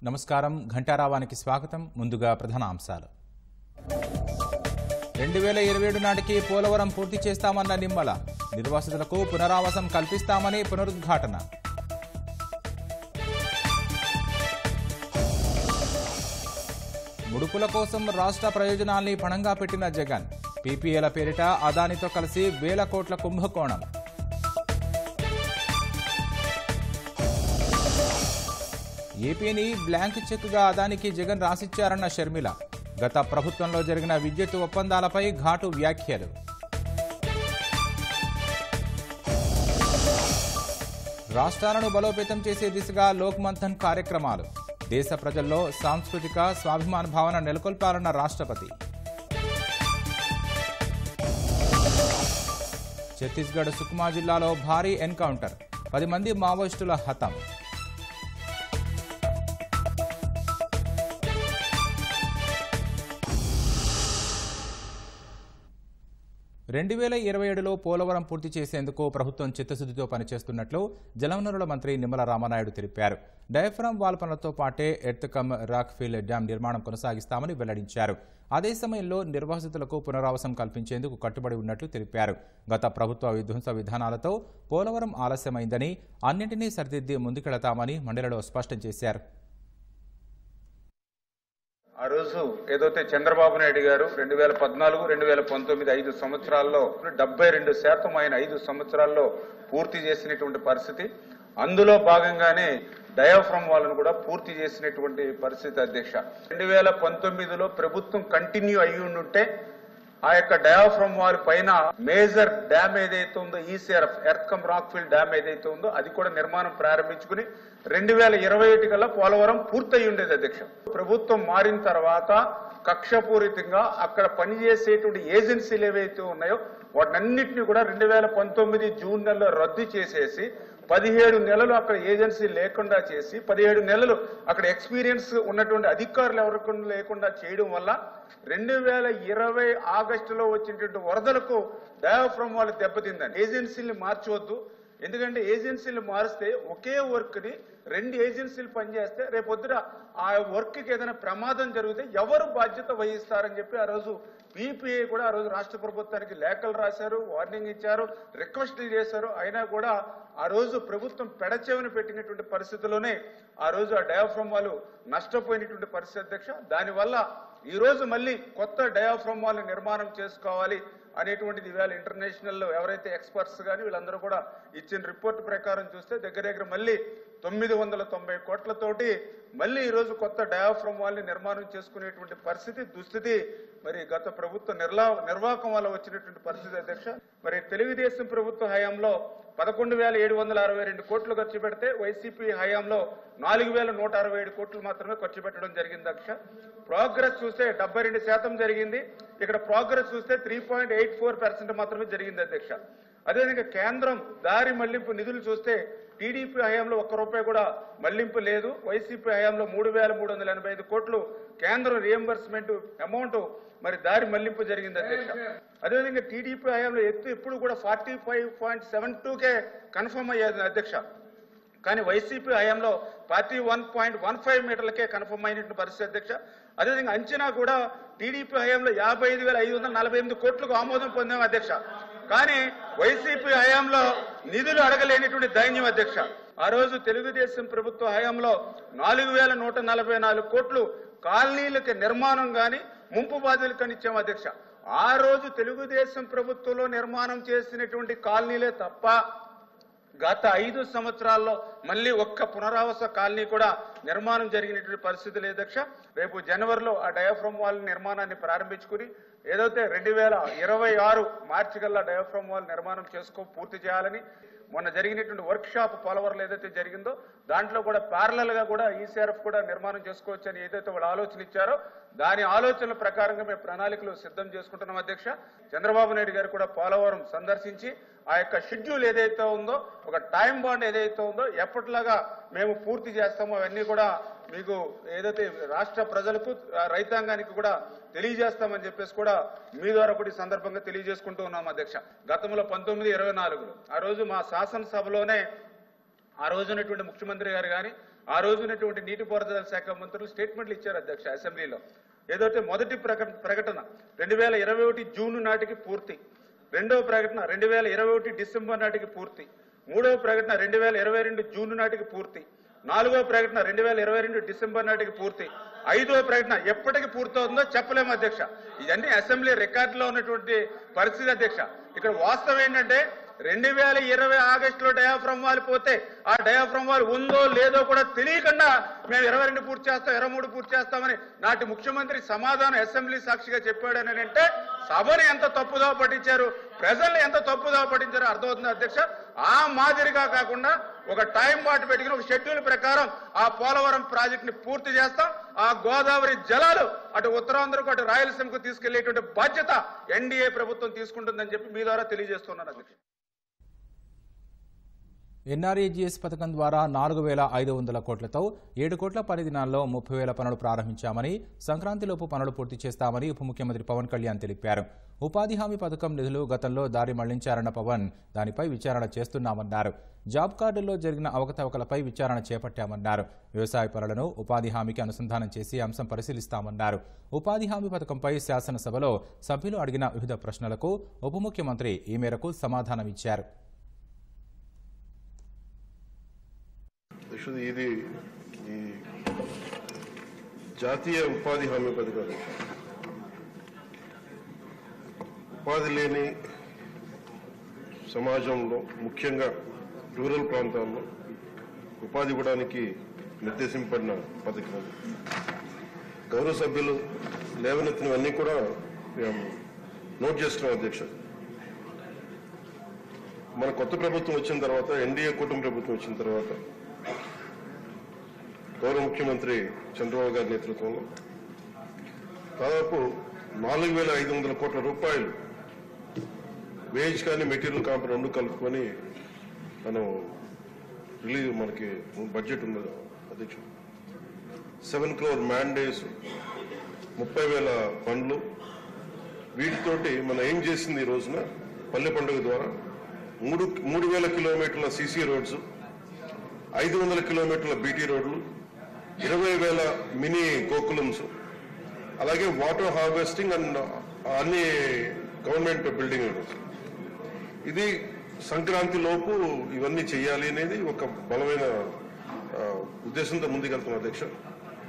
నమస్కారం ఘంటారావానికి స్వాగతం. ముందుగా ప్రధాన అంశాలు. 2027 నాటికి పోలవరం పూర్తి చేస్తామన్న నిమ్మల, నిర్వాసితులకు పునరావాసం కల్పిస్తామని పునరుద్ఘాటన. ముడుపుల కోసం రాష్ట్ర ప్రయోజనాల్ని పణంగా పెట్టిన జగన్, పీపీఏల పేరిట అదానితో కలిసి వేల కోట్ల కుంభకోణం. ఏపీని బ్లాంక్ చెక్గా అదానికి జగన్ రాసిచ్చారన్న షర్మిల, గత ప్రభుత్వంలో జరిగిన విద్యుత్ ఒప్పందాలపై ఘాటు వ్యాఖ్యలు. రాష్ట్రాలను బలోపేతం చేసే దిశగా లోక్ మంథన్ కార్యక్రమాలు, దేశ ప్రజల్లో సాంస్కృతిక స్వాభిమాన భావన నెలకొల్పాలన్న రాష్ట్రపతి. ఛత్తీస్గఢ్ సుక్మా జిల్లాలో భారీ ఎన్కౌంటర్, 10 మంది మావోయిస్టుల హతం. 2027లో పోలవరం పూర్తి చేసేందుకు ప్రభుత్వం చిత్తశుద్ధితో పనిచేస్తున్నట్లు జలవనరుల మంత్రి నిమ్మల రామానాయుడు తెలిపారు. డయాఫ్రామ్ వాల్ పనులతో పాటే earth cum rock fill dam నిర్మాణం కొనసాగిస్తామని వెల్లడించారు. అదే సమయంలో నిర్వాసితులకు పునరావాసం కల్పించేందుకు కట్టుబడి ఉన్నట్లు తెలిపారు. గత ప్రభుత్వ విధ్వంస విధానాలతో పోలవరం ఆలస్యమైందని, అన్నింటినీ సరిదిద్ది ముందుకెళతామని మండలిలో స్పష్టం చేశారు. ఆ రోజు ఏదైతే చంద్రబాబు నాయుడు గారు 2014, 2019 5 సంవత్సరాల్లో 72% ఆయన 5 సంవత్సరాల్లో పూర్తి చేసినటువంటి పరిస్థితి. అందులో భాగంగానే డయాఫ్రమ్ వాళ్ళను కూడా పూర్తి చేసినటువంటి పరిస్థితి అధ్యక్ష. 2019లో ప్రభుత్వం కంటిన్యూ అయ్యి ఉంటే ఆ యొక్క డయాఫ్రమ్ వాల్ పైన మేజర్ డ్యామ్ ఏదైతే ఉందో, ECRF earth cum rock fill dam ఏదైతే ఉందో అది కూడా నిర్మాణం ప్రారంభించుకుని 2021 కల్లా పోలవరం పూర్తయి ఉండేది అధ్యక్ష. ప్రభుత్వం మారిన తర్వాత కక్షపూరితంగా అక్కడ పనిచేసేటువంటి ఏజెన్సీలు ఏవైతే ఉన్నాయో వాటన్నిటిని కూడా 2019 జూన్ నెలలో రద్దు చేసేసి 17 నెలలు అక్కడ ఏజెన్సీ లేకుండా చేసి 17 నెలలు అక్కడ ఎక్స్పీరియన్స్ ఉన్నటువంటి అధికారులు ఎవరికి లేకుండా చేయడం వల్ల 2020 ఆగస్టులో వచ్చినటువంటి వరదలకు డయాఫ్రమ్ వాళ్ళు దెబ్బతిందండి. ఏజెన్సీని మార్చవద్దు, ఎందుకంటే ఏజెన్సీలు మారిస్తే ఒకే వర్క్ ని 2 ఏజెన్సీలు పనిచేస్తే రేపొద్దున ఆ వర్క్ కి ఏదైనా ప్రమాదం జరిగితే ఎవరు బాధ్యత వహిస్తారని చెప్పి ఆ రోజు పీపీఏ కూడా ఆ రోజు రాష్ట్ర ప్రభుత్వానికి లేఖలు రాశారు, వార్నింగ్ ఇచ్చారు, రిక్వెస్ట్లు చేశారు. అయినా కూడా ఆ రోజు ప్రభుత్వం పెడచెవిని పెట్టినటువంటి పరిస్థితుల్లోనే ఆ రోజు ఆ డయాఫ్రమ్ వాళ్ళు నష్టపోయినటువంటి పరిస్థితి అధ్యక్ష. దానివల్ల ఈ రోజు మళ్ళీ కొత్త డయాఫ్రమ్ వాళ్ళు నిర్మాణం చేసుకోవాలి అనేటువంటిది ఇవాళ ఇంటర్నేషనల్ ఎవరైతే ఎక్స్పర్ట్స్ కానీ వీళ్ళందరూ కూడా ఇచ్చిన రిపోర్ట్ ప్రకారం చూస్తే దగ్గర మళ్ళీ 990 కోట్లతోటి మళ్ళీ ఈ రోజు కొత్త డయాఫ్రమ్ వాళ్ళని నిర్మాణం చేసుకునేటువంటి పరిస్థితి దుస్థితి మరి గత ప్రభుత్వ నిర్వాహకం వల్ల వచ్చినటువంటి పరిస్థితి అధ్యక్ష. మరి తెలుగుదేశం ప్రభుత్వ హయాంలో 11,762 కోట్లు ఖర్చు పెడితే వైసీపీ హయాంలో 4,167 కోట్లు మాత్రమే ఖర్చు పెట్టడం జరిగింది అధ్యక్ష. ప్రోగ్రెస్ చూస్తే 72% జరిగింది. ఇక్కడ ప్రోగ్రెస్ చూస్తే 3.84% మాత్రమే జరిగింది అధ్యక్ష. అదేవిధంగా కేంద్రం దారి మళ్లింపు నిధులు చూస్తే టీడీపీ హయాంలో 1 రూపాయి కూడా మళ్లింపు లేదు. వైసీపీ హయాంలో 3,385 కోట్లు కేంద్రం రియంబర్స్మెంట్ అమౌంట్ మరి దారి మళ్లింపు జరిగింది అధ్యక్ష. అదేవిధంగా టీడీపీ హయాంలో ఎత్తు ఎప్పుడు కూడా 45.72కే కన్ఫర్మ్ అయ్యేది అధ్యక్ష. కానీ వైసీపీ హయాంలో 41.15 మీటర్లకే కన్ఫర్మ్ అయినటువంటి పరిస్థితి అధ్యక్ష. అదేవిధంగా అంచనా కూడా టీడీపీ హయాంలో 55,548 కోట్లకు ఆమోదం పొందాం అధ్యక్ష. కానీ వైసీపీ హయాంలో నిధులు అడగలేనిటువంటి దైన్యం అధ్యక్ష. ఆ రోజు తెలుగుదేశం ప్రభుత్వ హయాంలో 4,144 కోట్లు కాలనీలకి నిర్మాణం గాని ముంపు బాధితులకు ఇచ్చాం అధ్యక్ష. ఆ రోజు తెలుగుదేశం ప్రభుత్వంలో నిర్మాణం చేసినటువంటి కాలనీలే తప్ప గత 5 సంవత్సరాల్లో మళ్ళీ ఒక్క పునరావాస కాలనీ కూడా నిర్మాణం జరిగినటువంటి పరిస్థితి లేదు అధ్యక్ష. రేపు జనవరిలో ఆ డయాఫ్రమ్ వాల్ నిర్మాణాన్ని ప్రారంభించుకుని ఏదైతే 2026 మార్చి కల్లా డయాఫ్రమ్ వాల్ నిర్మాణం పూర్తి చేయాలని మొన్న జరిగినటువంటి వర్క్ షాప్ పోలవరం ఏదైతే జరిగిందో దాంట్లో కూడా ప్యారలల్ గా కూడా ఈసీఆర్ఎఫ్ కూడా నిర్మాణం చేసుకోవచ్చని ఏదైతే వాళ్ళు ఆలోచన ఇచ్చారో దాని ఆలోచనల ప్రకారంగా మేము ప్రణాళికలు సిద్ధం చేసుకుంటున్నాం అధ్యక్ష. చంద్రబాబు నాయుడు గారు కూడా పోలవరం సందర్శించి ఆ యొక్క షెడ్యూల్ ఏదైతే ఉందో, ఒక టైం బాండ్ ఏదైతే ఉందో ఎప్పటిలాగా మేము పూర్తి చేస్తామో అవన్నీ కూడా మీకు ఏదైతే రాష్ట్ర ప్రజలకు రైతాంగానికి కూడా తెలియజేస్తామని చెప్పేసి కూడా మీ ద్వారా కూడా ఈ సందర్భంగా తెలియజేసుకుంటూ ఉన్నాం అధ్యక్ష. గతంలో 1924లో ఆ రోజు మా శాసనసభలోనే ఆ రోజునటువంటి ముఖ్యమంత్రి గారు కానీ ఆ రోజునటువంటి నీటిపారుదల శాఖ మంత్రులు స్టేట్మెంట్లు ఇచ్చారు అధ్యక్ష అసెంబ్లీలో. ఏదైతే మొదటి ప్రకటన 2021 జూన్ నాటికి పూర్తి, రెండవ ప్రకటన 2021 డిసెంబర్ నాటికి పూర్తి, మూడవ ప్రకటన 2022 జూన్ నాటికి పూర్తి, నాలుగవ ప్రకటన 2022 డిసెంబర్ నాటికి పూర్తి, ఐదవ ప్రకటన ఎప్పటికి పూర్తవుతుందో చెప్పలేము అధ్యక్ష. ఇవన్నీ అసెంబ్లీ రికార్డులో ఉన్నటువంటి పరిస్థితి అధ్యక్ష. ఇక్కడ వాస్తవం ఏంటంటే 2020 ఆగస్టులో డయాఫ్రమ్ వాల్ పోతే ఆ డయాఫ్రమ్ వాల్ ఉందో లేదో కూడా తెలియకుండా మేము 22 పూర్తి చేస్తాం, 23 పూర్తి చేస్తామని నాటి ముఖ్యమంత్రి సమాధానం అసెంబ్లీ సాక్షిగా చెప్పాడని అంటే సభను ఎంత తప్పుదోవ పట్టించారు, ప్రజల్ని ఎంత తప్పుదోవ పట్టించారో అర్థమవుతుంది అధ్యక్ష. ఆ మాదిరిగా కాకుండా ఒక టైం బాట్ పెట్టుకుని ఒక షెడ్యూల్ ప్రకారం ఆ పోలవరం ప్రాజెక్ట్ ని పూర్తి చేస్తాం. ఆ గోదావరి జలాలు అటు ఉత్తరాంధ్రకు అటు రాయలసీమకు తీసుకెళ్లేటువంటి బాధ్యత ఎన్డీఏ ప్రభుత్వం తీసుకుంటుందని చెప్పి మీ ద్వారా తెలియజేస్తున్నాను అధ్యక్ష. ఎన్ఆర్ఈజీఎస్ పథకం ద్వారా 4,500 కోట్లతో 7 కోట్ల పని దినాల్లో 30,000 పనులు ప్రారంభించామని, సంక్రాంతిలోపు పనులు పూర్తి చేస్తామని ఉప ముఖ్యమంత్రి పవన్ కళ్యాణ్ తెలిపారు. ఉపాధి హామీ పథకం నిధులు గతంలో దారి మళ్లించారన్న పవన్ దానిపై విచారణ చేస్తున్నామన్నారు. జాబ్ కార్డుల్లో జరిగిన అవకతవకలపై విచారణ చేపట్టామన్నారు. వ్యవసాయ పనులను ఉపాధి హామీకి అనుసంధానం చేసి అంశం పరిశీలిస్తామన్నారు. ఉపాధి హామీ పథకంపై శాసనసభలో సభ్యులు అడిగిన వివిధ ప్రశ్నలకు ఉప ముఖ్యమంత్రి ఈ మేరకు సమాధానమిచ్చారు. ఇది ఈ జాతీయ ఉపాధి హామీ పథకం. ఉపాధి లేని సమాజంలో ముఖ్యంగా రూరల్ ప్రాంతాల్లో ఉపాధి ఇవ్వడానికి నిర్దేశింపబడిన పథకం. గౌరవ సభ్యులు లేవనెత్తినవన్నీ కూడా నోట్ చేస్తున్నాం అధ్యక్ష. మన కొత్త ప్రభుత్వం వచ్చిన తర్వాత, ఎన్డీఏ కూటమి ప్రభుత్వం వచ్చిన తర్వాత గౌరవ ముఖ్యమంత్రి చంద్రబాబు గారి నేతృత్వంలో దాదాపు 4,500 కోట్ల రూపాయలు వేజ్ కానీ మెటీరియల్ కాంప రెండు కలుపుకొని మనం మనకి బడ్జెట్ ఉంది అధ్యక్ష. 7 crore మ్యాండేస్, 30,000 పనులు. వీటితోటి మనం ఏం చేసింది ఈ రోజున పల్లె పండుగ ద్వారా 3,000 కిలోమీటర్ల సీసీ రోడ్స్, 500 కిలోమీటర్ల బీటీ రోడ్లు, 20,000 మినీ గోకులమ్స్, అలాగే వాటర్ హార్వెస్టింగ్ అండ్ అన్ని గవర్నమెంట్ బిల్డింగ్. ఇది సంక్రాంతి లోపు ఇవన్నీ చేయాలి అనేది ఒక బలమైన ఉద్దేశంతో ముందుకెళ్తున్నాం అధ్యక్ష.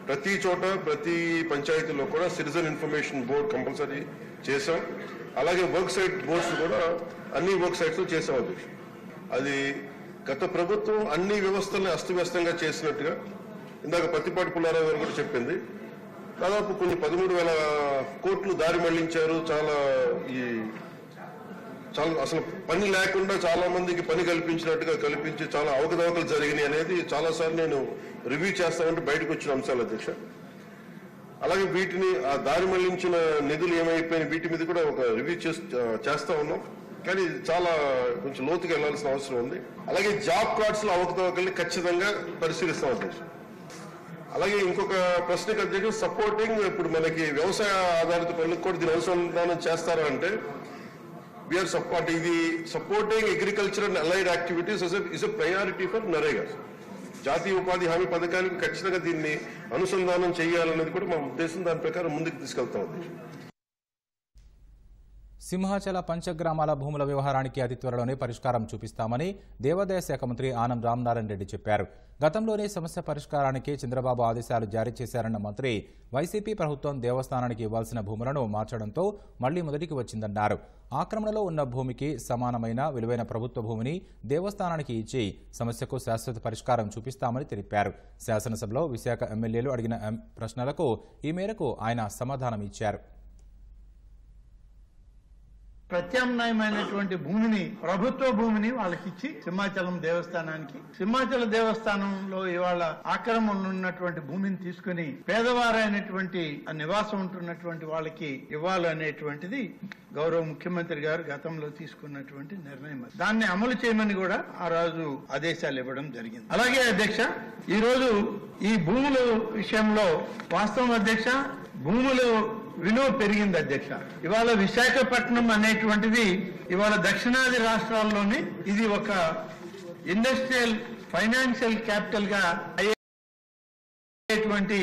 ప్రతి చోట ప్రతి పంచాయతీలో కూడా సిటిజన్ ఇన్ఫర్మేషన్ బోర్డు కంపల్సరీ చేశాం. అలాగే వర్క్ సైట్ బోర్డ్స్ కూడా అన్ని వర్క్ సైట్స్ చేశాం అధ్యక్ష. అది గత ప్రభుత్వం అన్ని వ్యవస్థల్ని అస్తవ్యస్తంగా చేసినట్టుగా ఇందాక పత్తిపాటి పుల్లారావు గారు కూడా చెప్పింది. దాదాపు కొన్ని 13,000 కోట్లు దారి మళ్లించారు. చాలా అసలు పని లేకుండా చాలా మందికి పని కల్పించినట్టుగా కల్పించి చాలా అవకతవకలు జరిగినాయి అనేది చాలాసార్లు నేను రివ్యూ చేస్తామంటే బయటకు వచ్చిన అంశాలు అధ్యక్ష. అలాగే వీటిని ఆ దారి మళ్లించిన నిధులు ఏమైపోయినాయి వీటి మీద కూడా ఒక రివ్యూ చేస్తా ఉన్నాం. కానీ చాలా కొంచెం లోతుగా వెళ్లాల్సిన అవసరం ఉంది. అలాగే జాబ్ కార్డ్స్ లో అవకతవకల్ని ఖచ్చితంగా పరిశీలిస్తాం అధ్యక్ష. అలాగే ఇంకొక ప్రశ్నకు అధ్యక్షుడు సపోర్టింగ్, ఇప్పుడు మనకి వ్యవసాయ ఆధారిత పనులకు కూడా దీని అనుసంధానం చేస్తారా అంటే వీఆర్ సపోర్ట్. ఇది supporting agriculture and allied activities is a priority for NREGA. జాతీయ ఉపాధి హామీ పథకానికి ఖచ్చితంగా దీన్ని అనుసంధానం చేయాలనేది కూడా మా ఉద్దేశం. దాని ప్రకారం ముందుకు తీసుకెళ్తాం అధ్యక్ష. సింహాచల పంచగ్రామాల భూముల వ్యవహారానికి అతి త్వరలోనే పరిష్కారం చూపిస్తామని దేవాదాయ శాఖ మంత్రి ఆనం రామనారాయణ రెడ్డి చెప్పారు. గతంలోనే సమస్య పరిష్కారానికి చంద్రబాబు ఆదేశాలు జారీ చేశారన్న మంత్రి వైసీపీ ప్రభుత్వం దేవస్థానానికి ఇవ్వాల్సిన భూములను మార్చడంతో మళ్లీ మొదటికి వచ్చిందన్నారు. ఆక్రమణలో ఉన్న భూమికి సమానమైన విలువైన ప్రభుత్వ భూమిని దేవస్థానానికి ఇచ్చి సమస్యకు శాశ్వత పరిష్కారం చూపిస్తామని తెలిపారు. శాసనసభలో విశాఖ ఎమ్మెల్యేలు అడిగిన ప్రశ్నలకు ఈ మేరకు ఆయన సమాధానం ఇచ్చారు. ప్రత్యామ్నాయమైనటువంటి భూమిని, ప్రభుత్వ భూమిని వాళ్ళకిచ్చి సింహాచలం దేవస్థానానికి, సింహాచల దేవస్థానంలో ఇవాళ ఆక్రమణ ఉన్నటువంటి భూమిని తీసుకుని పేదవారైనటువంటి నివాసం ఉంటున్నటువంటి వాళ్ళకి ఇవ్వాలనేటువంటిది గౌరవ ముఖ్యమంత్రి గారు గతంలో తీసుకున్నటువంటి నిర్ణయం. దాన్ని అమలు చేయమని కూడా ఆ రోజు ఆదేశాలు ఇవ్వడం జరిగింది. అలాగే అధ్యక్ష, ఈ రోజు ఈ భూముల విషయంలో వాస్తవం అధ్యక్ష, భూములు విలువ పెరిగింది అధ్యక్ష. ఇవాళ విశాఖపట్నం అనేటువంటిది ఇవాళ దక్షిణాది రాష్ట్రాల్లోనే ఇది ఒక ఇండస్ట్రియల్ ఫైనాన్షియల్ క్యాపిటల్ గా అటువంటి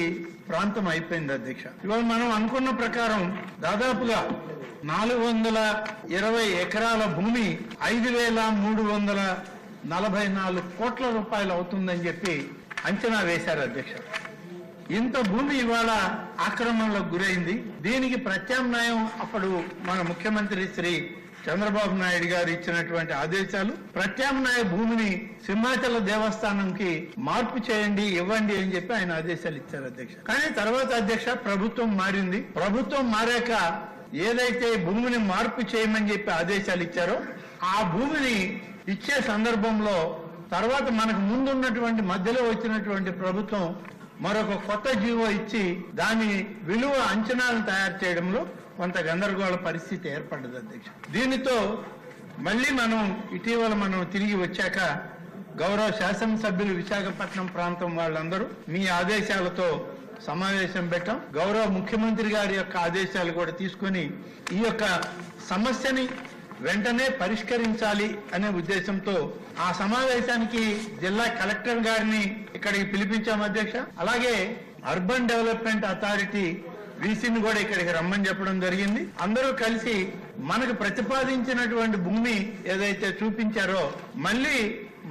ప్రాంతం అయిపోయింది అధ్యక్ష. ఇవాళ మనం అనుకున్న ప్రకారం దాదాపుగా 420 ఎకరాల భూమి 5,344 కోట్ల రూపాయలు అవుతుందని చెప్పి అంచనా వేశారు అధ్యక్ష. ఇంత భూమి ఇవాళ ఆక్రమణలకు గురైంది. దీనికి ప్రత్యామ్నాయం అప్పుడు మన ముఖ్యమంత్రి శ్రీ చంద్రబాబు నాయుడు గారు ఇచ్చినటువంటి ఆదేశాలు, ప్రత్యామ్నాయ భూమిని సింహాచల దేవస్థానంకి మార్పు చేయండి, ఇవ్వండి అని చెప్పి ఆయన ఆదేశాలు ఇచ్చారు అధ్యక్ష. కానీ తర్వాత అధ్యక్ష ప్రభుత్వం మారింది. ప్రభుత్వం మారాక ఏదైతే భూమిని మార్పు చేయమని చెప్పి ఆదేశాలు ఇచ్చారో ఆ భూమిని ఇచ్చే సందర్భంలో తర్వాత మనకు ముందున్నటువంటి మధ్యలో వచ్చినటువంటి ప్రభుత్వం మరొక కొత్త జీవో ఇచ్చి దాని విలువ అంచనాలను తయారు చేయడంలో కొంత గందరగోళ పరిస్థితి ఏర్పడ్డది అధ్యక్ష. దీనితో మళ్ళీ ఇటీవల మనం తిరిగి వచ్చాక గౌరవ శాసనసభ్యులు విశాఖపట్నం ప్రాంతం వాళ్ళందరూ మీ ఆదేశాలతో సమావేశం పెట్టాం. గౌరవ ముఖ్యమంత్రి గారి యొక్క ఆదేశాలు కూడా తీసుకొని ఈ యొక్క సమస్యని వెంటనే పరిష్కరించాలి అనే ఉద్దేశంతో ఆ సమావేశానికి జిల్లా కలెక్టర్ గారిని ఇక్కడికి పిలిపించాం అధ్యక్ష. అలాగే అర్బన్ డెవలప్మెంట్ అథారిటీ వీసీని కూడా ఇక్కడికి రమ్మని చెప్పడం జరిగింది. అందరూ కలిసి మనకు ప్రతిపాదించినటువంటి భూమి ఏదైతే చూపించారో మళ్ళీ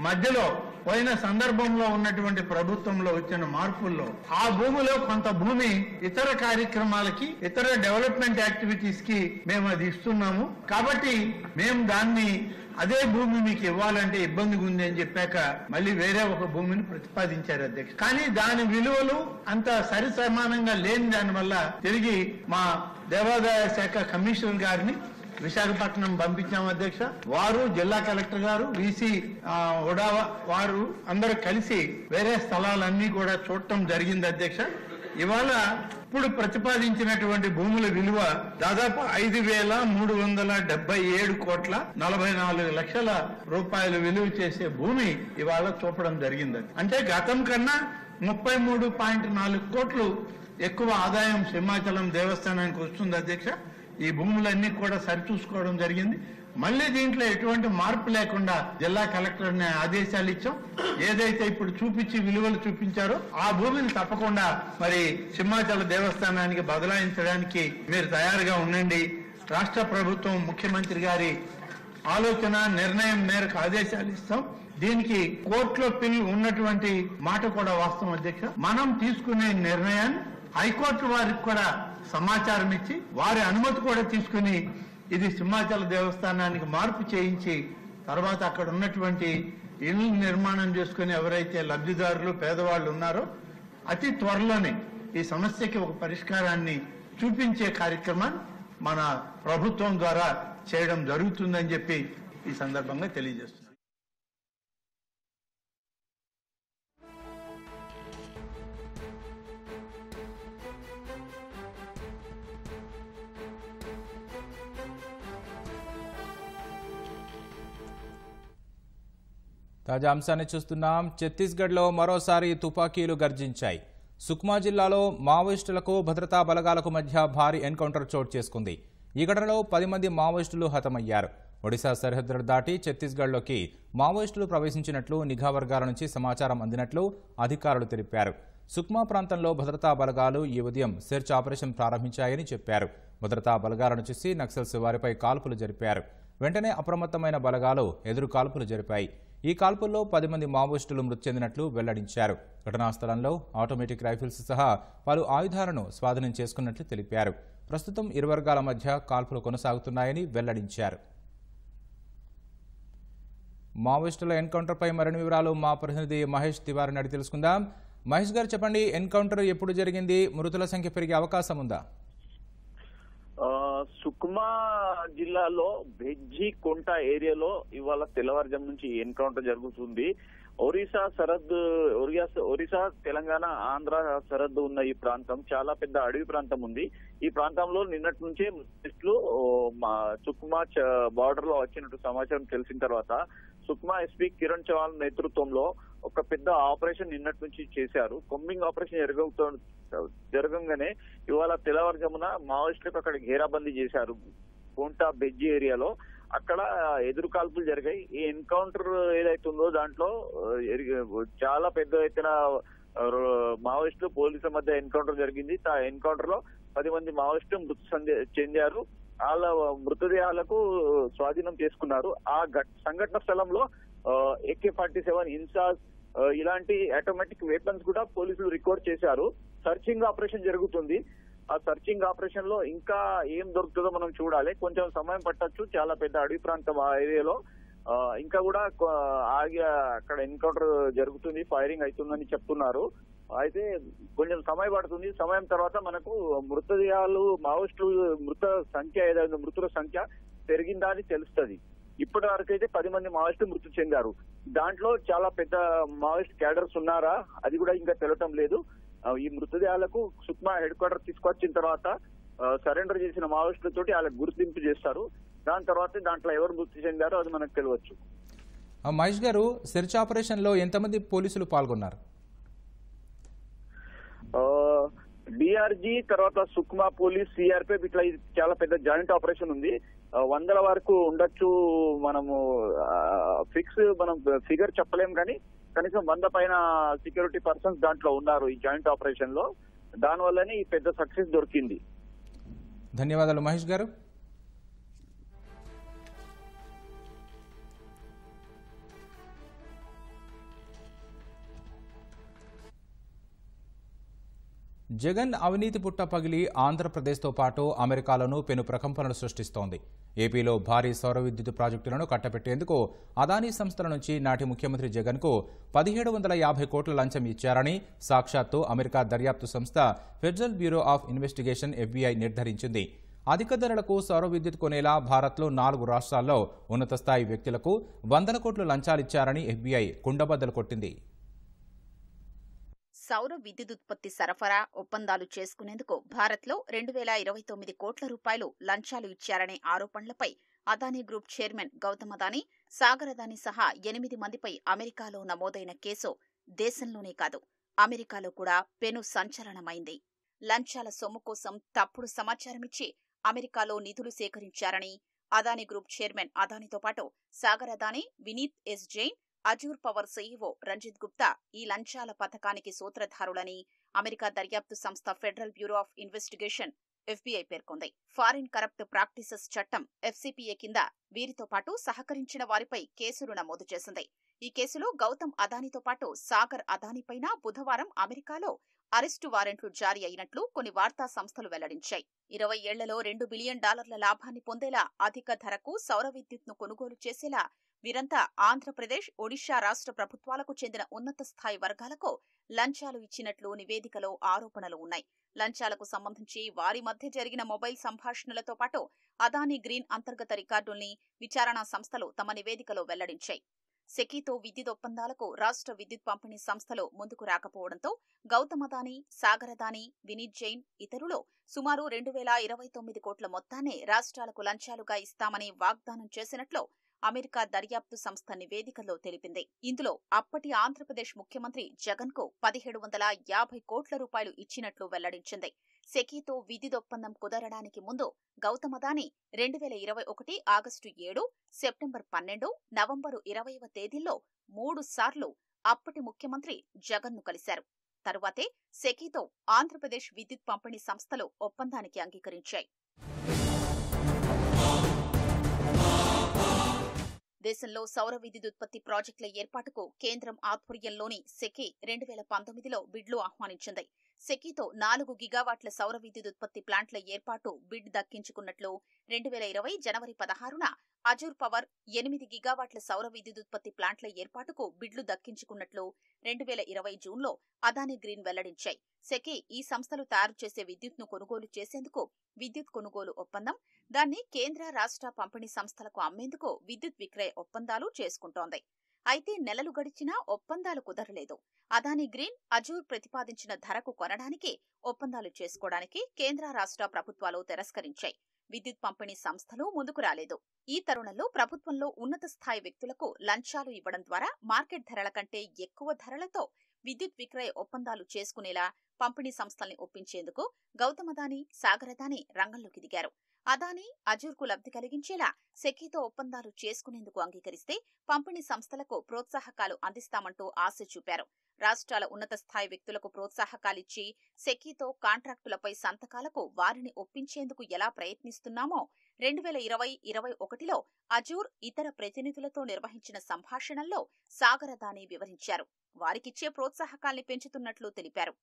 మధ్యలో పోయిన సందర్భంలో ఉన్నటువంటి ప్రభుత్వంలో వచ్చిన మార్పుల్లో ఆ భూమిలో కొంత భూమి ఇతర కార్యక్రమాలకి, ఇతర డెవలప్మెంట్ యాక్టివిటీస్ కి మేము అది ఇస్తున్నాము. కాబట్టి మేము దాన్ని అదే భూమి మీకు ఇవ్వాలంటే ఇబ్బందిగా ఉంది అని చెప్పాక మళ్ళీ వేరే ఒక భూమిని ప్రతిపాదించారు అధ్యక్ష. కానీ దాని విలువలు అంత సరి సమానంగా లేని దాని వల్ల తిరిగి మా దేవాదాయ శాఖ కమిషనర్ గారిని విశాఖపట్నం పంపించాము అధ్యక్ష. వారు జిల్లా కలెక్టర్ గారు, వీసీ ఉడావా వారు అందరూ కలిసి వేరే స్థలాలన్నీ కూడా చూడటం జరిగింది అధ్యక్ష. ఇవాళ ఇప్పుడు ప్రతిపాదించినటువంటి భూముల విలువ దాదాపు 5,377 కోట్ల 44 లక్షల రూపాయలు విలువ చేసే భూమి ఇవాళ చూపడం జరిగింది. అంటే గతం కన్నా 33.4 కోట్లు ఎక్కువ ఆదాయం సింహాచలం దేవస్థానానికి వస్తుంది అధ్యక్ష. ఈ భూములన్నీ కూడా సరిచూసుకోవడం జరిగింది. మళ్ళీ దీంట్లో ఎటువంటి మార్పు లేకుండా జిల్లా కలెక్టర్ని ఆదేశాలు ఇచ్చాం. ఏదైతే ఇప్పుడు విలువలు చూపించారో ఆ భూమిని తప్పకుండా మరి సింహాచల దేవస్థానానికి బదలాయించడానికి మీరు తయారుగా ఉండండి. రాష్ట్ర ప్రభుత్వం ముఖ్యమంత్రి గారి ఆలోచన నిర్ణయం మేరకు ఆదేశాలు ఇస్తాం. దీనికి కోర్టులో ఉన్నటువంటి మాట కూడా వాస్తవం అధ్యక్ష. మనం తీసుకునే నిర్ణయాన్ని హైకోర్టు వారికి కూడా సమాచారం ఇచ్చి వారి అనుమతి కూడా తీసుకుని ఇది సింహాచల దేవస్థానానికి మార్పు చేయించి తర్వాత అక్కడ ఉన్నటువంటి ఇళ్లు నిర్మాణం చేసుకుని ఎవరైతే లబ్ధిదారులు పేదవాళ్ళు ఉన్నారో అతి త్వరలోనే ఈ సమస్యకి ఒక పరిష్కారాన్ని చూపించే కార్యక్రమాన్ని మన ప్రభుత్వం ద్వారా చేయడం జరుగుతుందని చెప్పి ఈ సందర్భంగా తెలియజేస్తున్నాను. తాజా అంశాన్ని చూస్తున్నాం. ఛత్తీస్గఢ్లో మరోసారి తుపాకీలు గర్జించాయి. సుక్మా జిల్లాలో మావోయిస్టులకు భద్రతా బలగాలకు మధ్య భారీ ఎన్కౌంటర్ చోటు చేసుకుంది. ఈ ఘటనలో 10 మంది మావోయిస్టులు హతమయ్యారు. ఒడిశా సరిహద్దులు దాటి ఛత్తీస్గఢ్లోకి మావోయిస్టులు ప్రవేశించినట్లు నిఘా వర్గాల నుంచి సమాచారం అందినట్లు అధికారులు తెలిపారు. సుక్మా ప్రాంతంలో భద్రతా బలగాలు ఈ ఉదయం సెర్చ్ ఆపరేషన్ ప్రారంభించాయని చెప్పారు. భద్రతా బలగాలను చూసి నక్సల్స్ వారిపై కాల్పులు జరిపారు. వెంటనే అప్రమత్తమైన బలగాలు ఎదురు కాల్పులు జరిపాయి. ఈ కాల్పుల్లో 10 మంది మావోయిస్టులు మృతి చెందినట్లు వెల్లడించారు. ఘటనా స్థలంలో ఆటోమేటిక్ రైఫిల్స్ సహా పలు ఆయుధాలను స్వాధీనం చేసుకున్నట్లు తెలిపారు. ప్రస్తుతం ఇరు వర్గాల మధ్య కాల్పులు కొనసాగుతున్నాయని వెల్లడించారు. మావోయిస్టుల ఎన్కౌంటర్పై మరిన్ని వివరాలు మా ప్రతినిధి మహేష్ తివారి అడిగి తెలుసుకుందాం. మహేష్ గారు చెప్పండి, ఎన్కౌంటర్ ఎప్పుడు జరిగింది? మృతుల సంఖ్య పెరిగే అవకాశం ఉందా? సుక్మా జిల్లాలో బెజ్జీ కొంట ఏరియాలో ఇవాళ తెల్లవారుజాము నుంచి ఎన్కౌంటర్ జరుగుతుంది. ఒరిస్సా తెలంగాణ ఆంధ్ర సరహద్దు ఉన్న ఈ ప్రాంతం చాలా పెద్ద అడవి ప్రాంతం ఉంది. ఈ ప్రాంతంలో నిన్నటి నుంచే సుక్మా బార్డర్ లో వచ్చినట్టు సమాచారం తెలిసిన తర్వాత సుక్మా ఎస్పీ కిరణ్ చౌహాన్ నేతృత్వంలో ఒక పెద్ద ఆపరేషన్ నిన్నటి నుంచి చేశారు. కొమ్మింగ్ ఆపరేషన్ జరగంగానే ఇవాళ తెల్లవారుజామున మావోయిస్టులకు అక్కడ ఘేరాబందీ చేశారు. కోంటా బెజ్జీ ఏరియాలో అక్కడ ఎదురు కాల్పులు జరిగాయి. ఈ ఎన్కౌంటర్ ఏదైతుందో దాంట్లో చాలా పెద్ద ఎత్తున మావోయిస్టులు పోలీసుల మధ్య ఎన్కౌంటర్ జరిగింది. ఆ ఎన్కౌంటర్ లో 10 మంది మావోయిస్టులు మృతి చెందారు. వాళ్ళ మృతదేహాలకు స్వాధీనం చేసుకున్నారు. ఆ సంఘటన స్థలంలో AK-47 ఇన్సాస్ ఇలాంటి ఆటోమేటిక్ వెపన్స్ కూడా పోలీసులు రికవర్ చేశారు. సర్చింగ్ ఆపరేషన్ జరుగుతుంది. ఆ సర్చింగ్ ఆపరేషన్ లో ఇంకా ఏం దొరుకుతుందో మనం చూడాలి. కొంచెం సమయం పట్టొచ్చు. చాలా పెద్ద అడవి ప్రాంతం ఆ ఏరియాలో. ఇంకా కూడా ఆగి అక్కడ ఎన్కౌంటర్ జరుగుతుంది, ఫైరింగ్ అవుతుందని చెప్తున్నారు. అయితే కొంచెం సమయం పడుతుంది. సమయం తర్వాత మనకు మృతదేహాలు మావోయిస్టులు మృతుల సంఖ్య పెరిగిందా అని తెలుస్తుంది. ఇప్పటి వరకు అయితే 10 మంది మావోయిస్టులు మృతి చెందారు. దాంట్లో చాలా పెద్ద మావోయిస్ట్ క్యాడర్స్ ఉన్నారా అది కూడా ఇంకా తెలటం లేదు. ఈ మృతదేహాలకు సుక్మా హెడ్ క్వార్టర్ తీసుకొచ్చిన తర్వాత సరెండర్ చేసిన మావోయిస్టులతోటి వాళ్ళకి గుర్తింపు చేస్తారు. దాని తర్వాత దాంట్లో ఎవరు మృతి చెందారో అది మనకు తెలియవచ్చు. మహేష్ గారు, సెర్చ్ ఆపరేషన్ లో ఎంతమంది పోలీసులు పాల్గొన్నారు? DRG తర్వాత సుక్మా పోలీస్, CRPF ఇట్లా చాలా పెద్ద జాయింట్ ఆపరేషన్ ఉంది. 100 వరకు ఉండొచ్చు. మనము మనం ఫిగర్ చెప్పలేం, కానీ కనీసం 100 పైన సెక్యూరిటీ పర్సన్స్ దాంట్లో ఉన్నారు ఈ జాయింట్ ఆపరేషన్ లో. దానివల్లనే ఈ పెద్ద సక్సెస్ దొరికింది. ధన్యవాదాలు మహేష్ గారు. జగన్ అవినీతి పుట్ట పగిలి ఆంధ్రప్రదేశ్తో పాటు అమెరికాలోనూ పెను ప్రకంపనలు సృష్టిస్తోంది. ఏపీలో భారీ సౌర విద్యుత్ ప్రాజెక్టులను కట్టబెట్టేందుకు అదానీ సంస్థల నుంచి నాటి ముఖ్యమంత్రి జగన్కు 1750 కోట్ల లంచం ఇచ్చారని సాక్షాత్తు అమెరికా దర్యాప్తు సంస్థ federal bureau of investigation FBI నిర్ధారించింది. అధిక ధరలకు సౌర విద్యుత్ కొనేలా భారత్లో 4 రాష్ట్రాల్లో ఉన్నత స్థాయి వ్యక్తులకు 100 కోట్ల లంచాలిచ్చారని FBI కుండబద్దలు కొట్టింది. సౌర విద్యుదుత్పత్తి సరఫరా ఒప్పందాలు చేసుకునేందుకు భారత్లో 2029 కోట్ల రూపాయలు లంచాలు ఇచ్చారనే ఆరోపణలపై అదానీ గ్రూప్ చైర్మన్ గౌతమ్ అదానీ, సాగర్ అదానీ సహా 8 మందిపై అమెరికాలో నమోదైన కేసు దేశంలోనే కాదు అమెరికాలో కూడా పెను సంచలనమైంది. లంచాల సొమ్ము కోసం తప్పుడు సమాచారమిచ్చి అమెరికాలో నిధులు సేకరించారని అదానీ గ్రూప్ చైర్మన్ అదానీతో పాటు Sagar Adani, Vineet S Jain, Azure power CEO Ranjit Gupta ఈ లంచాల పథకానికి సూత్రధారులని అమెరికా దర్యాప్తు సంస్థ federal bureau of investigation FBI పేర్కొంది. ఫారిన్ కరప్ట్ ప్రాక్టీసెస్ చట్టం FCPA కింద వీరితో పాటు సహకరించిన వారిపై కేసులు నమోదు చేసింది. ఈ కేసులో గౌతమ్ అదానీతో పాటు సాగర్ అదానీపైన బుధవారం అమెరికాలో అరెస్టు వారెంట్లు జారీ అయినట్లు కొన్ని వార్తా సంస్థలు వెల్లడించాయి. 20 ఏళ్లలో $2 బిలియన్ లాభాన్ని పొందేలా అధిక ధరకు సౌర విద్యుత్ను కొనుగోలు చేసేలా వీరంతా ఆంధ్రప్రదేశ్, ఒడిషా రాష్ట్ర ప్రభుత్వాలకు చెందిన ఉన్నత స్థాయి వర్గాలకు లంచాలు ఇచ్చినట్లు నివేదికలో ఆరోపణలు ఉన్నాయి. లంచాలకు సంబంధించి వారి మధ్య జరిగిన మొబైల్ సంభాషణలతో పాటు అదానీ గ్రీన్ అంతర్గత రికార్డుల్ని విచారణా సంస్థలు తమ నివేదికలో వెల్లడించాయి. సెకీతో విద్యుత్ ఒప్పందాలకు రాష్ట్ర విద్యుత్ పంపిణీ సంస్థలు ముందుకు రాకపోవడంతో గౌతమ్ అదానీ, సాగర్ అదానీ, వినీత్ జైన్ ఇతరులు సుమారు 2029 కోట్ల మొత్తాన్ని రాష్ట్రాలకు లంచాలుగా ఇస్తామని వాగ్దానం చేసినట్లు అమెరికా దర్యాప్తు సంస్థ నివేదికలో తెలిపింది. ఇందులో అప్పటి ఆంధ్రప్రదేశ్ ముఖ్యమంత్రి జగన్ కు 1750 కోట్ల రూపాయలు ఇచ్చినట్లు వెల్లడించింది. సెకీతో విద్యుత్ ఒప్పందం కుదరడానికి ముందు Gautam Adani 2021 August 7, September 12, November 20వ తేదీల్లో 3 సార్లు అప్పటి ముఖ్యమంత్రి జగన్ ను కలిశారు. తరువాతే సెకీతో ఆంధ్రప్రదేశ్ విద్యుత్ పంపిణీ సంస్థలు ఒప్పందానికి అంగీకరించాయి. దేశంలో సౌర విద్యుత్ ఉత్పత్తి ప్రాజెక్టుల ఏర్పాటుకు కేంద్రం ఆధ్వర్యంలోని సెకీ 2019లో బిడ్లు ఆహ్వానించింది. సెకీతో 4 గిగావాట్ల సౌర విద్యుత్ ఉత్పత్తి ప్లాంట్ల ఏర్పాటు బిడ్ దక్కించుకున్నట్లు 2020 జనవరి 16న అజూర్ పవర్ 8 గిగావాట్ల సౌర విద్యుత్ ఉత్పత్తి ప్లాంట్ల ఏర్పాటుకు బిడ్లు దక్కించుకున్నట్లు 2020 జూన్లో అదానీ గ్రీన్ వెల్లడించాయి. సెకీ ఈ సంస్థలు తయారు చేసే విద్యుత్ను కొనుగోలు చేసేందుకు విద్యుత్ కొనుగోలు ఒప్పందం, దాన్ని కేంద్ర రాష్ట్ర పంపిణీ సంస్థలకు అమ్మేందుకు విద్యుత్ విక్రయ ఒప్పందాలు చేసుకుంటోంది. అయితే నెలలు గడిచినా ఒప్పందాలు కుదరలేదు. అదానీ గ్రీన్, అజూర్ ప్రతిపాదించిన ధరకు కొనడానికి ఒప్పందాలు చేసుకోవడానికి కేంద్ర రాష్ట్ర ప్రభుత్వాలు తిరస్కరించాయి. విద్యుత్ పంపిణీ సంస్థలు ముందుకు రాలేదు. ఈ తరుణంలో ప్రభుత్వంలో ఉన్నత స్థాయి వ్యక్తులకు లంచాలు ఇవ్వడం ద్వారా మార్కెట్ ధరల కంటే ఎక్కువ ధరలతో విద్యుత్ విక్రయ ఒప్పందాలు చేసుకునేలా పంపిణీ సంస్థల్ని ఒప్పించేందుకు గౌతమ్ అదానీ, సాగర్ అదానీ రంగంలోకి దిగారు. అదానీ, అజూర్కు లబ్ధి కలిగించేలా సెకీతో ఒప్పందాలు చేసుకునేందుకు అంగీకరిస్తే పంపిణీ సంస్థలకు ప్రోత్సాహకాలు అందిస్తామంటూ ఆశ చూపారు. రాష్ట్రాల ఉన్నత స్థాయి వ్యక్తులకు ప్రోత్సాహకాలిచ్చి సెకీతో కాంట్రాక్టులపై సంతకాలకు వారిని ఒప్పించేందుకు ఎలా ప్రయత్నిస్తున్నామో 2020-21లో అజూర్ ఇతర ప్రతినిధులతో నిర్వహించిన సంభాషణల్లో సాగర్ అదానీ వివరించారు. వారికిచ్చే ప్రోత్సాహకాల్ని పెంచుతున్నట్లు తెలిపారు.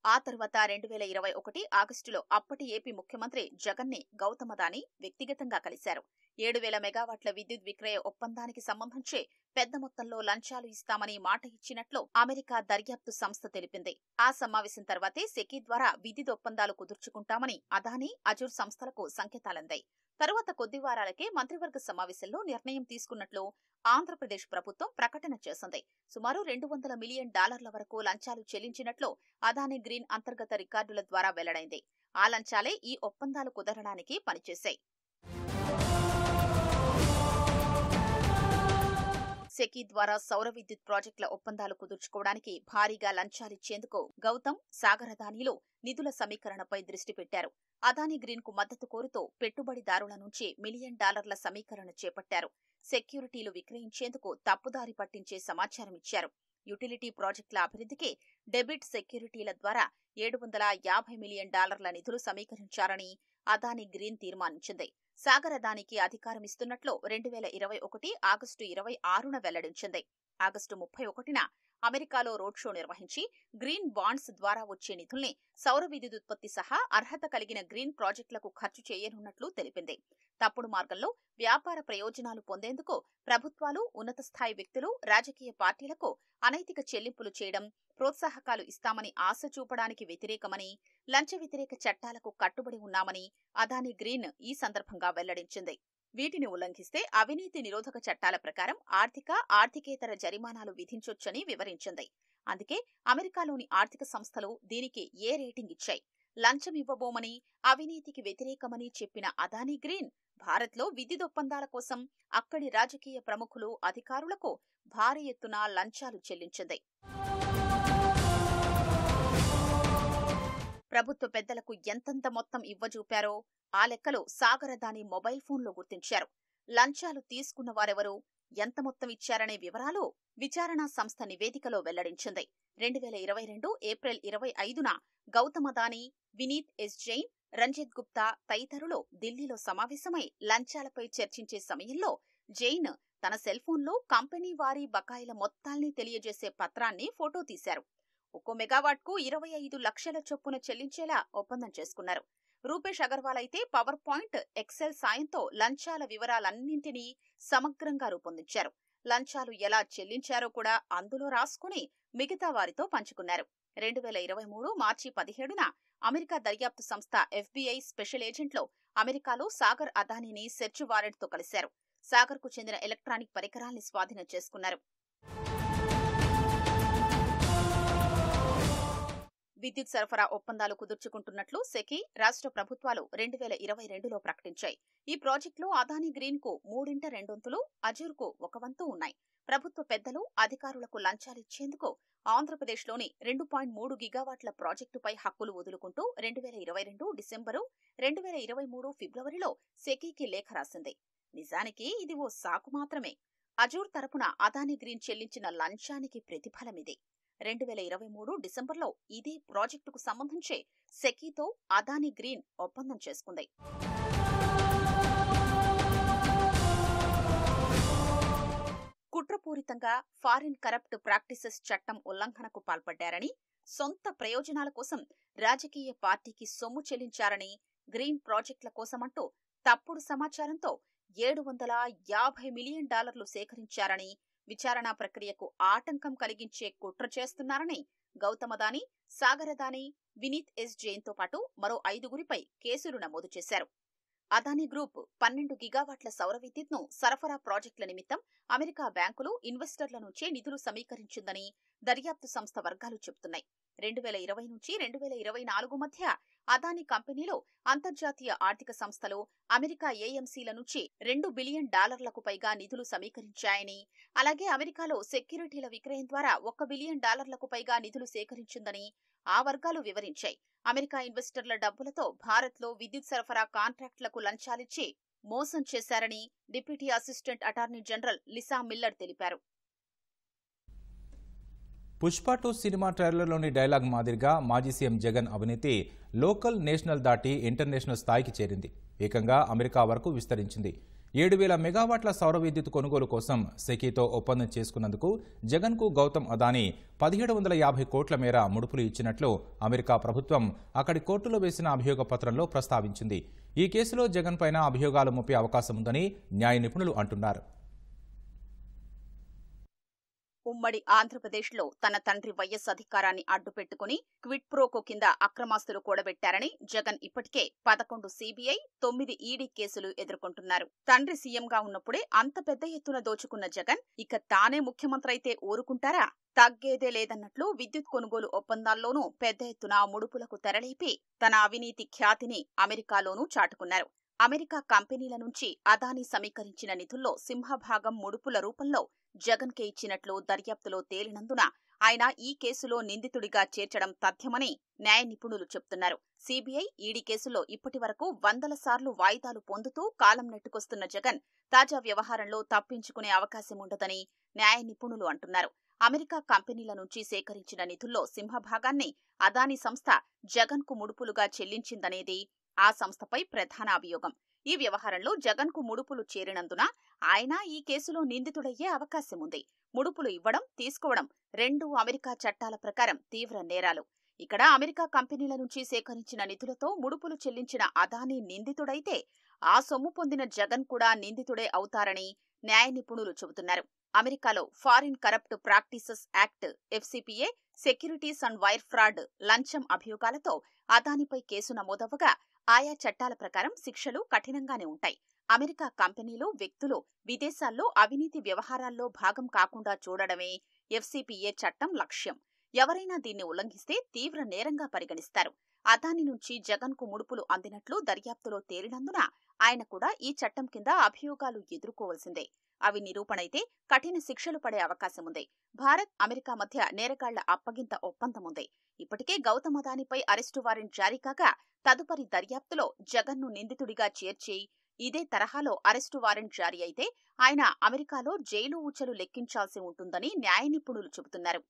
ఆ తర్వాత 2021 ఆగస్టులో అప్పటి ఏపీ ముఖ్యమంత్రి జగన్ని గౌతమ్ అదానీ వ్యక్తిగతంగా కలిశారు. 7,000 మెగావాట్ల విద్యుత్ విక్రయ ఒప్పందానికి సంబంధించి పెద్ద మొత్తంలో లంచాలు ఇస్తామని మాట ఇచ్చినట్లు అమెరికా దర్యాప్తు సంస్థ తెలిపింది. ఆ సమావేశం తర్వాతే సెకీ ద్వారా విద్యుత్ ఒప్పందాలు కుదుర్చుకుంటామని అదానీ, అజూర్ సంస్థలకు సంకేతాలందాయి. తరువాత కొద్ది వారాలకే మంత్రివర్గ సమావేశంలో నిర్ణయం తీసుకున్నట్లు ఆంధ్రప్రదేశ్ ప్రభుత్వం ప్రకటన చేసింది. సుమారు $200 మిలియన్ వరకు లంచాలు చెల్లించినట్లు అదానీ గ్రీన్ అంతర్గత రికార్డుల ద్వారా వెల్లడైంది. ఆ లంచాలే ఈ ఒప్పందాలు కుదరడానికి పనిచేశాయి. సెకీ ద్వారా సౌర విద్యుత్ ప్రాజెక్టుల ఒప్పందాలు కుదుర్చుకోవడానికి భారీగా లంచాలిచ్చేందుకు గౌతమ్, సాగర్ అదానీలు నిధుల సమీకరణపై దృష్టి పెట్టారు. అదానీ గ్రీన్ కు మద్దతు కోరుతూ పెట్టుబడిదారుల నుంచి $1 మిలియన్ సమీకరణ చేపట్టారు. సెక్యూరిటీలు విక్రయించేందుకు తప్పుదారి పట్టించే సమాచారం ఇచ్చారు. యుటిలిటీ ప్రాజెక్టుల అభివృద్ధికి డెబిట్ సెక్యూరిటీల ద్వారా $750 మిలియన్ నిధులు సమీకరించారని అదానీ గ్రీన్ తీర్మానించింది. సాగర్ అదానీకి అధికారం ఇస్తున్నట్లు 2021 ఆగస్టు 26న వెల్లడించింది. ఆగస్టు 31న అమెరికాలో రోడ్ షో నిర్వహించి గ్రీన్ బాండ్స్ ద్వారా వచ్చే నిధుల్ని సౌర విద్యుత్ ఉత్పత్తి సహా అర్హత కలిగిన గ్రీన్ ప్రాజెక్టులకు ఖర్చు చేయనున్నట్లు తెలిపింది. తప్పుడు మార్గంలో వ్యాపార ప్రయోజనాలు పొందేందుకు ప్రభుత్వాలు, ఉన్నత స్థాయి వ్యక్తులు, రాజకీయ పార్టీలకు అనైతిక చెల్లింపులు చేయడం, ప్రోత్సాహకాలు ఇస్తామని ఆశ చూపడానికి వ్యతిరేకమని, లంచ వ్యతిరేక చట్టాలకు కట్టుబడి ఉన్నామని అదానీ గ్రీన్ ఈ సందర్భంగా వెల్లడించింది. వీటిని ఉల్లంఘిస్తే అవినీతి నిరోధక చట్టాల ప్రకారం ఆర్థికేతర జరిమానాలు విధించొచ్చని వివరించింది. అందుకే అమెరికాలోని ఆర్థిక సంస్థలు దీనికి ఏ రేటింగ్ ఇచ్చాయి. లంచం ఇవ్వబోమని, అవినీతికి వ్యతిరేకమని చెప్పిన అదానీ గ్రీన్ భారత్లో విద్యుత్ ఒప్పందాల కోసం అక్కడి రాజకీయ ప్రముఖులు, అధికారులకు భారీ ఎత్తున లంచాలు చెల్లించింది. ప్రభుత్వ పెద్దలకు ఎంతంత మొత్తం ఇవ్వజూపారో ఆ లెక్కలు సాగర్ అదానీ మొబైల్ ఫోన్లో గుర్తించారు. లంచాలు తీసుకున్న వారెవరు, ఎంత మొత్తం ఇచ్చారనే వివరాలు విచారణా సంస్థ నివేదికలో వెల్లడించింది. 2022 ఏప్రిల్ 25న గౌతమ్ అదానీ, వినీత్ ఎస్ జైన్, రంజిత్ గుప్తా తదితరులు ఢిల్లీలో సమావేశమై లంచాలపై చర్చించే సమయంలో జైన్ తన సెల్ ఫోన్లో కంపెనీ వారీ బకాయిల మొత్తాల్ని తెలియజేసే పత్రాన్ని ఫోటో తీశారు. ఒక్కో మెగావాట్కు 25 లక్షల చొప్పున చెల్లించేలా ఒప్పందం చేసుకున్నారు. రూపేష్ అగర్వాల్ అయితే పవర్ పాయింట్, ఎక్సెల్ సాయంతో లంచాల వివరాలన్నింటినీ సమగ్రంగా రూపొందించారు. లంచాలు ఎలా చెల్లించారో కూడా అందులో రాసుకుని మిగతా వారితో పంచుకున్నారు. 2023 మార్చి 17న అమెరికా దర్యాప్తు సంస్థ FBI స్పెషల్ ఏజెంట్లు అమెరికాలో సాగర్ అదానీని సెర్చ్ వారెంట్తో కలిశారు. సాగర్ కు చెందిన ఎలక్ట్రానిక్ పరికరాల్ని స్వాధీనం చేసుకున్నారు. విద్యుత్ సరఫరా ఒప్పందాలు కుదుర్చుకుంటున్నట్లు సెకీ, రాష్ట్ర ప్రభుత్వాలు 2022లో ప్రకటించాయి. ఈ ప్రాజెక్టులో అదానీ గ్రీన్ కు 3/2 వంతులు, అజూర్ కు 1 వంతు ఉన్నాయి. ప్రభుత్వ పెద్దలు, అధికారులకు లంచాలిచ్చేందుకు ఆంధ్రప్రదేశ్లోని 2.3 గిగావాట్ల ప్రాజెక్టుపై హక్కులు వదులుకుంటూ 2022 డిసెంబరు, 2023 ఫిబ్రవరిలో సెకీకి లేఖ రాసింది. నిజానికి ఇది ఓ సాకు మాత్రమే. అజూర్ తరపున అదానీ గ్రీన్ చెల్లించిన లంచానికి ప్రతిఫలమిది. 2023 డిసెంబర్లో ఇదే ప్రాజెక్టుకు సంబంధించి సెకీతో అదానీ గ్రీన్ ఒప్పందం చేసుకుంది. కుట్రపూరితంగా ఫారిన్ కరప్ట్ ప్రాక్టీసెస్ చట్టం ఉల్లంఘనకు పాల్పడ్డారని, సొంత ప్రయోజనాల కోసం రాజకీయ పార్టీకి సొమ్ము చెల్లించారని, గ్రీన్ ప్రాజెక్టుల కోసమంటూ తప్పుడు సమాచారంతో $750 మిలియన్ సేకరించారని, విచారణా ప్రక్రియకు ఆటంకం కలిగించే కుట్ర చేస్తున్నారని గౌతమ్ అదానీ, సాగర్ అదానీ, వినీత్ ఎస్ జైన్తో పాటు మరో 5గురిపై కేసులు నమోదు చేశారు. అదానీ గ్రూప్ 12 గిగావాట్ల సౌర విద్యుత్ను సరఫరా ప్రాజెక్టుల నిమిత్తం అమెరికా బ్యాంకులు, ఇన్వెస్టర్ల నుంచే నిధులు సమీకరించిందని దర్యాప్తు సంస్థ వర్గాలు చెబుతున్నాయి. 2020 నుంచి 2024 మధ్య అదానీ కంపెనీలో అంతర్జాతీయ ఆర్థిక సంస్థలు, అమెరికా ఏఎంసీల నుంచి $2 బిలియన్ పైగా నిధులు సమీకరించాయని, అలాగే అమెరికాలో సెక్యూరిటీల విక్రయం ద్వారా $1 బిలియన్ పైగా నిధులు సేకరించిందని ఆ వర్గాలు వివరించాయి. అమెరికా ఇన్వెస్టర్ల డబ్బులతో భారత్లో విద్యుత్ సరఫరా కాంట్రాక్టులకు లంచాలిచ్చి మోసం చేశారని deputy assistant attorney general Lisa Miller తెలిపారు. పుష్ప 2 సినిమా ట్రైలర్లోని డైలాగ్ మాదిరిగా మాజీ సీఎం జగన్ అవినీతి లోకల్, నేషనల్ దాటి ఇంటర్నేషనల్ స్థాయికి చేరింది. ఏకంగా అమెరికా వరకు విస్తరించింది. 7,000 మెగావాట్ల సౌర విద్యుత్ కొనుగోలు కోసం సెకీతో ఒప్పందం చేసుకున్నందుకు జగన్కు గౌతమ్ అదానీ 1750 కోట్ల మేర ముడుపులు ఇచ్చినట్లు అమెరికా ప్రభుత్వం అక్కడి కోర్టులో వేసిన అభియోగ పత్రంలో ప్రస్తావించింది. ఈ కేసులో జగన్ పైన అభియోగాలు మోపే అవకాశం ఉందని న్యాయ నిపుణులు అంటున్నారు. ఉమ్మడి ఆంధ్రప్రదేశ్లో తన తండ్రి వైఎస్ అధికారాన్ని అడ్డుపెట్టుకుని క్విడ్ ప్రోకో కింద అక్రమాస్తులు కూడబెట్టారని జగన్ ఇప్పటికే 11 సీబీఐ, 9 ఈడీ కేసులు ఎదుర్కొంటున్నారు. తండ్రి సీఎంగా ఉన్నప్పుడే అంత పెద్ద ఎత్తున దోచుకున్న జగన్ ఇక తానే ముఖ్యమంత్రి అయితే ఊరుకుంటారా? తగ్గేదే లేదన్నట్లు విద్యుత్ కొనుగోలు ఒప్పందాల్లోనూ పెద్ద ఎత్తున ముడుపులకు తెరలేపి తన అవినీతి ఖ్యాతిని అమెరికాలోనూ చాటుకున్నారు. అమెరికా కంపెనీల నుంచి అదానీ సమీకరించిన నిధుల్లో సింహభాగం ముడుపుల రూపంలో జగన్కే ఇచ్చినట్లు దర్యాప్తులో తేలినందున ఆయన ఈ కేసులో నిందితుడిగా చేర్చడం తథ్యమని న్యాయ నిపుణులు చెబుతున్నారు. సీబీఐ, ఈడీ కేసులో ఇప్పటి వరకు 100 సార్లు వాయిదాలు పొందుతూ కాలం నెట్టుకొస్తున్న జగన్ తాజా వ్యవహారంలో తప్పించుకునే అవకాశం ఉండదని న్యాయ నిపుణులు అంటున్నారు. అమెరికా కంపెనీల నుంచి సేకరించిన నిధుల్లో సింహభాగాన్ని అదానీ సంస్థ జగన్కు ముడుపులుగా చెల్లించిందనేది ఆ సంస్థపై ప్రధాన అభియోగం. ఈ వ్యవహారంలో జగన్కు ముడుపులు చేరినందున ఆయన ఈ కేసులో నిందితుడయ్యే అవకాశం ఉంది. ముడుపులు ఇవ్వడం, తీసుకోవడం రెండూ అమెరికా చట్టాల ప్రకారం తీవ్ర నేరాలు. ఇక్కడ అమెరికా కంపెనీల నుంచి సేకరించిన నిధులతో ముడుపులు చెల్లించిన అదానీ నిందితుడైతే ఆ సొమ్ము పొందిన జగన్ కూడా నిందితుడే అవుతారని న్యాయ నిపుణులు చెబుతున్నారు. అమెరికాలో Foreign corrupt Practices Act, FCPA, Securities and Wire Fraud, లంచం అభియోగాలతో అదానీపై కేసు నమోదవ్వగా ఆయా చట్టాల ప్రకారం శిక్షలు కఠినంగానే ఉంటాయి. అమెరికా కంపెనీలు, వ్యక్తులు విదేశాల్లో అవినీతి వ్యవహారాల్లో భాగం కాకుండా చూడడమే ఎఫ్సీపీఏ చట్టం లక్ష్యం. ఎవరైనా దీన్ని ఉల్లంఘిస్తే తీవ్ర నేరంగా పరిగణిస్తారు. అదానీ నుంచి జగన్కు ముడుపులు అందినట్లు దర్యాప్తులో తేలినందున ఆయన కూడా ఈ చట్టం కింద అభియోగాలు ఎదుర్కోవాల్సిందే. అవి నిరూపణైతే కఠిన శిక్షలు పడే అవకాశం ఉంది. భారత్, అమెరికా మధ్య నేరగాళ్ల అప్పగింత ఒప్పందం ఉంది. ఇప్పటికే గౌతమ్ అదానీపై అరెస్టు వారెంట్ జారీ కాగా తదుపరి దర్యాప్తులో జగన్ను నిందితుడిగా చేర్చి ఇదే తరహాలో అరెస్టు వారెంట్ జారీ అయితే ఆయన అమెరికాలో జైలు ఊచలు లెక్కించాల్సి ఉంటుందని న్యాయ నిపుణులు చెబుతున్నారు.